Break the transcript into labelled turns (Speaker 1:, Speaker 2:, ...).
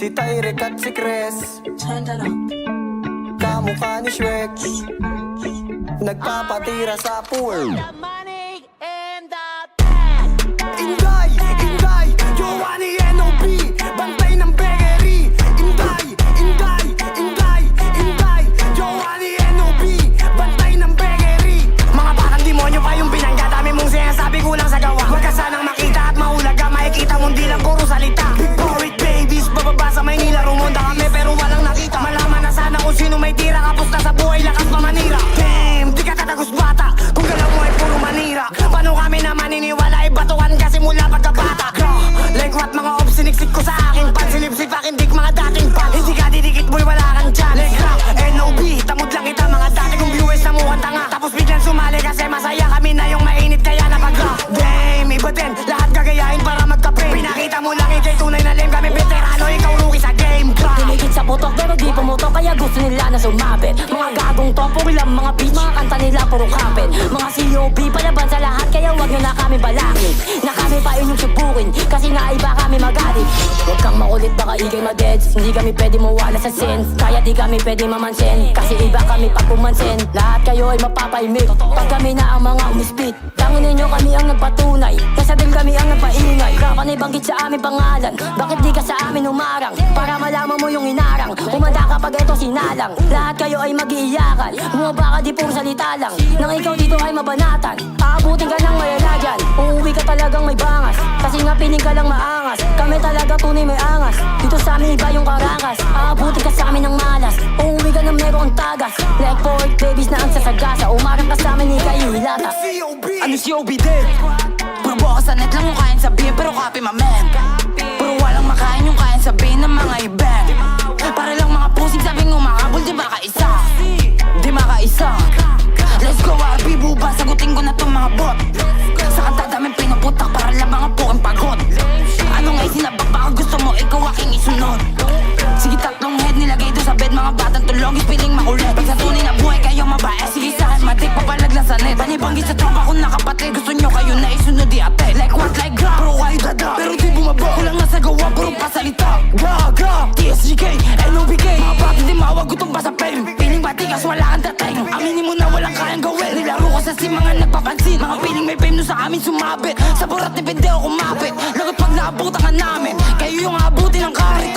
Speaker 1: Si Tyrek at si Chris,
Speaker 2: Turn that up.
Speaker 1: kamukha ni Shrek, nagpapatira sa pool. Inday, Inday, Giovanni N.O.B. Bantay ng Berry. Inday, Inday, Inday, Inday, Giovanni N.O.B. Bantay ng Berry. Mga parang demonyo pa yung binangga. Dami mong sinasabi, kulang sa gawa. Huwag ka sanang makita at mahulaga. Makikita mong di lang puro salita. Big Porit babies, bababa sa Maynila. Rumonda kami pero walang nakita. Malaman na sana kung sino may tira. Kapos na sa buhay, lakas pa manira. Damn, di ka tatagos bata. Kung galaw mo ay puro manira. Paano kami na maniniwala? Batuan kasi mula pagkabata. Like what mga ops siniksik ko sa akin. Pag silipsip akin dik mga dating pag. Hindi ka didikit boy wala kang dyan. Like rap, N.O.B. Tamod lang kita mga dati kong viewers na mukhang tanga. Tapos biglang sumali kasi masaya kami na yung mainit kaya napag-rap. Damn, iba din, lahat gagayahin para magkape. Pinakita mo lang ikay tunay na lame. Kami veterano, ikaw rookie sa game.
Speaker 3: Dinikit sa putok pero di pumutok kaya gusto nila na sumabit. Mga gagong to, puro lang mga beat. Mga kanta nila puro kapit. Mga COB palaban sa lahat kaya wag nyo na kami balangin. Na kami pa inyong subukin kasi nga iba kami magalit. Huwag kang makulit baka ikay madeds. Hindi kami pwede mawala sa sense. Kaya di kami pwede mamansin kasi iba kami pag pumansin. Lahat kayo ay mapapaimik pag kami na ang mga umispit. Tangon ninyo kami ang nagpatunay kaysa din kami ang nagpaingay. Kapan ay banggit sa aming pangalan. Bakit di ka sa amin humarang? Para malaman mo yung inarang. Umanda kapag ito sinalang. Lahat kayo ay mag-iiyakan. Bumaba ka di puro salita lang. Nang ikaw dito ay mabanatan. Aabutin ka ng mayala dyan. Uuwi ka talagang may bangas. Kasi nga piling ka lang maangas. Kami talaga tunay may angas. Dito sa amin iba yung karakas. Aabutin ka sa amin ng malas. Uuwi ka ng merong tagas. Like Porit babies na ang sasagasa. Umarang ka sa amin ikay hilata.
Speaker 1: Ano COB din?
Speaker 2: Puro bukas sa net lang yung kain sabihin pero copy my man. Puro walang makain yung kain sabihin ng mga ibang. Para lang mga pusing sabing umakabol di makaisa. Di makaisa. Let's go RP buba, sagutin ko na tong mga bot. Sa kanta daming pinuputak para lang mga puking pagod. Ano nga'y sinabak baka gusto mo ikaw aking isunod. Sige tatlong head nilagay doon sa bed. Mga batang tulogis piling makulit. Pag sa tunay na buhay kayo mabae. Sige saan matik papalag lang sa net. Panibanggi sa tropa ko nakapatid. Gusto nyo kayo na isunod di ate. Like what like gra. Pero kayo dada pero di bumaba. Kulang na sa gawa puro pasalita. Gra gra TSGK NOBK. Mga batang di mawag gutong pa sa fame. Piling batigas wala kang dating. Aminin mo na walang kayang gawin. Nilaro ko sa mga nagpapansin. Mga piling may fame no sa amin sumabit. Sa burat ni video kumapit. Lagot pag naabutan ka namin. Kayo yung abutin ng kahit